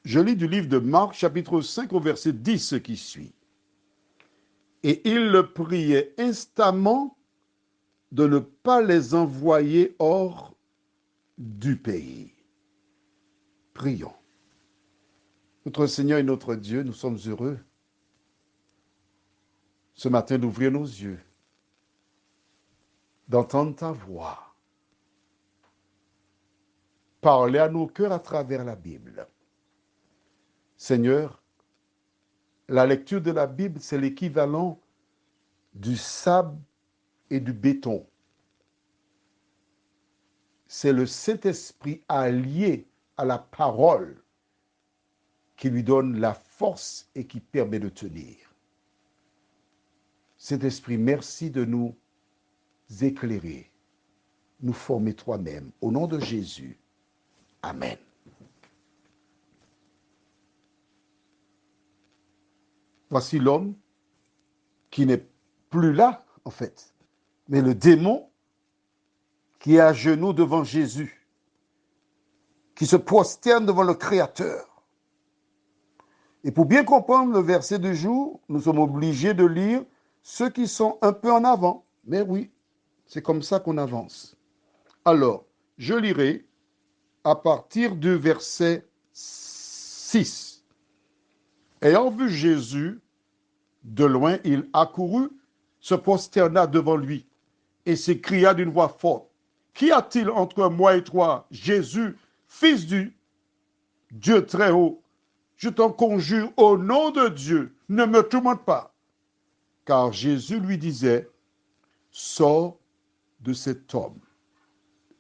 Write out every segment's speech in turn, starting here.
Je lis du livre de Marc, chapitre 5, au verset 10, ce qui suit. Et il le priait instamment de ne pas les envoyer hors du pays. Prions. Notre Seigneur et notre Dieu, nous sommes heureux ce matin d'ouvrir nos yeux, d'entendre ta voix, parler à nos cœurs à travers la Bible. Seigneur, la lecture de la Bible, c'est l'équivalent du sable et du béton. C'est le Saint-Esprit allié à la parole qui lui donne la force et qui permet de tenir. Saint-Esprit, merci de nous éclairer, nous former toi-même. Au nom de Jésus, Amen. Voici l'homme qui n'est plus là, en fait, mais le démon qui est à genoux devant Jésus, qui se prosterne devant le Créateur. Et pour bien comprendre le verset du jour, nous sommes obligés de lire ceux qui sont un peu en avant. Mais oui, c'est comme ça qu'on avance. Alors, je lirai à partir du verset 6. Ayant vu Jésus de loin, il accourut, se prosterna devant lui et s'écria d'une voix forte, « Qu'y a-t-il entre moi et toi, Jésus, fils du Dieu très haut? Je t'en conjure au nom de Dieu, ne me tourmente pas. » Car Jésus lui disait, « Sors de cet homme,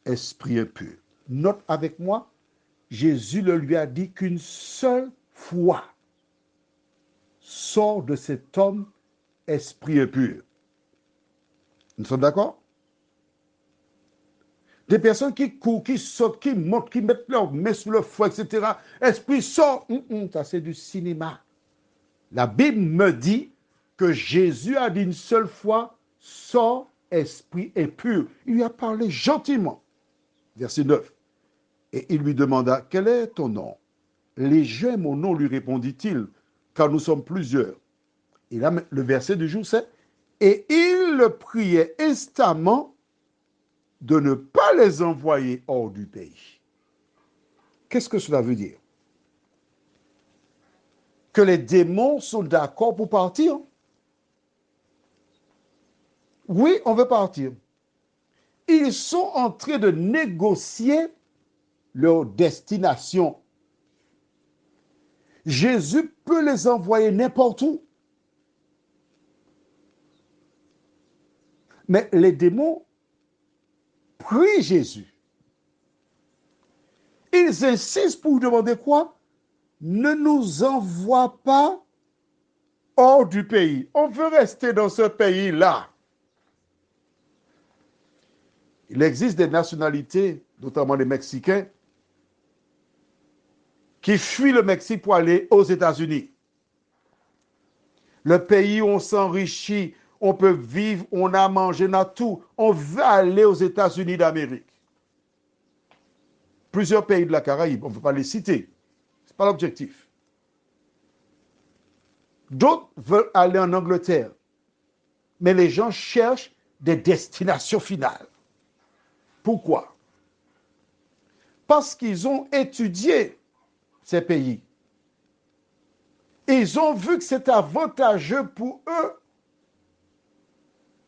esprit impur. » Note avec moi, Jésus le lui a dit qu'une seule fois. Sors de cet homme, esprit impur. Nous sommes d'accord? Des personnes qui courent, qui sautent, qui montent, qui mettent leurs mains sur le feu, etc. Esprit sort. Ça, c'est du cinéma. La Bible me dit que Jésus a dit une seule fois, sors, esprit impur. Il lui a parlé gentiment. Verset 9. Et il lui demanda, quel est ton nom? Légion est mon nom, lui répondit-il, car nous sommes plusieurs. Et là, le verset du jour, c'est, et il le priait instamment de ne pas les envoyer hors du pays. Qu'est-ce que cela veut dire? Que les démons sont d'accord pour partir? Oui, on veut partir. Ils sont en train de négocier leur destination. Jésus peut les envoyer n'importe où. Mais les démons prient Jésus. Ils insistent pour demander quoi? Ne nous envoie pas hors du pays. On veut rester dans ce pays-là. Il existe des nationalités, notamment les Mexicains, qui fuient le Mexique pour aller aux États-Unis. Le pays où on s'enrichit, on peut vivre, on a mangé, on a tout. On veut aller aux États-Unis d'Amérique. Plusieurs pays de la Caraïbe, on ne peut pas les citer. Ce n'est pas l'objectif. D'autres veulent aller en Angleterre. Mais les gens cherchent des destinations finales. Pourquoi? Parce qu'ils ont étudié ces pays. Ils ont vu que c'est avantageux pour eux.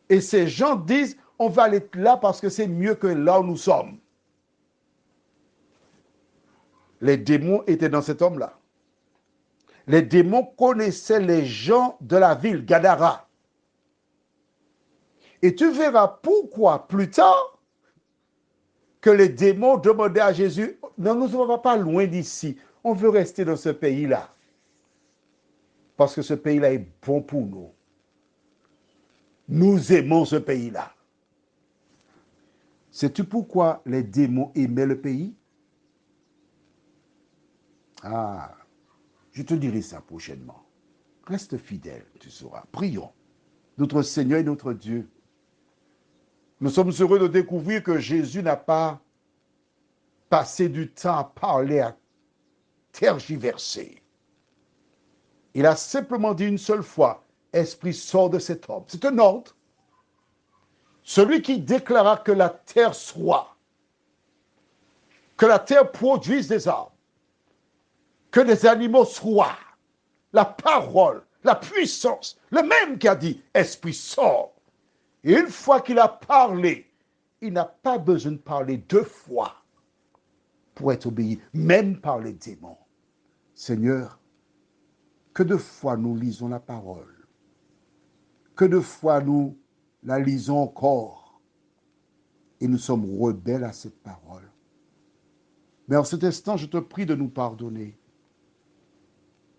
Et ces gens disent, on va aller là parce que c'est mieux que là où nous sommes. Les démons étaient dans cet homme-là. Les démons connaissaient les gens de la ville, Gadara. Et tu verras pourquoi plus tard que les démons demandaient à Jésus, non, nous ne sommes pas loin d'ici. On veut rester dans ce pays-là. Parce que ce pays-là est bon pour nous. Nous aimons ce pays-là. Sais-tu pourquoi les démons aimaient le pays? Ah, je te dirai ça prochainement. Reste fidèle, tu sauras. Prions. Notre Seigneur et notre Dieu, nous sommes heureux de découvrir que Jésus n'a pas passé du temps à parler tergiversé. Il a simplement dit une seule fois, esprit, sort de cet homme. C'est un ordre. Celui qui déclara que la terre soit, que la terre produise des arbres, que des animaux soient, la parole, la puissance, le même qui a dit, esprit, sort. Et une fois qu'il a parlé, il n'a pas besoin de parler deux fois pour être obéi, même par les démons. Seigneur, que de fois nous lisons la parole, que de fois nous la lisons encore, et nous sommes rebelles à cette parole. Mais en cet instant, je te prie de nous pardonner.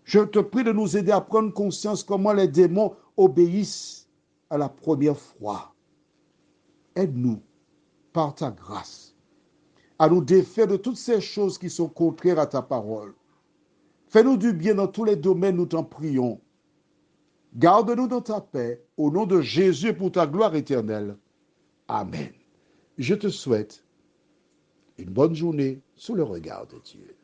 Je te prie de nous aider à prendre conscience comment les démons obéissent à la première fois. Aide-nous, par ta grâce, à nous défaire de toutes ces choses qui sont contraires à ta parole. Fais-nous du bien dans tous les domaines, nous t'en prions. Garde-nous dans ta paix, au nom de Jésus et pour ta gloire éternelle. Amen. Je te souhaite une bonne journée sous le regard de Dieu.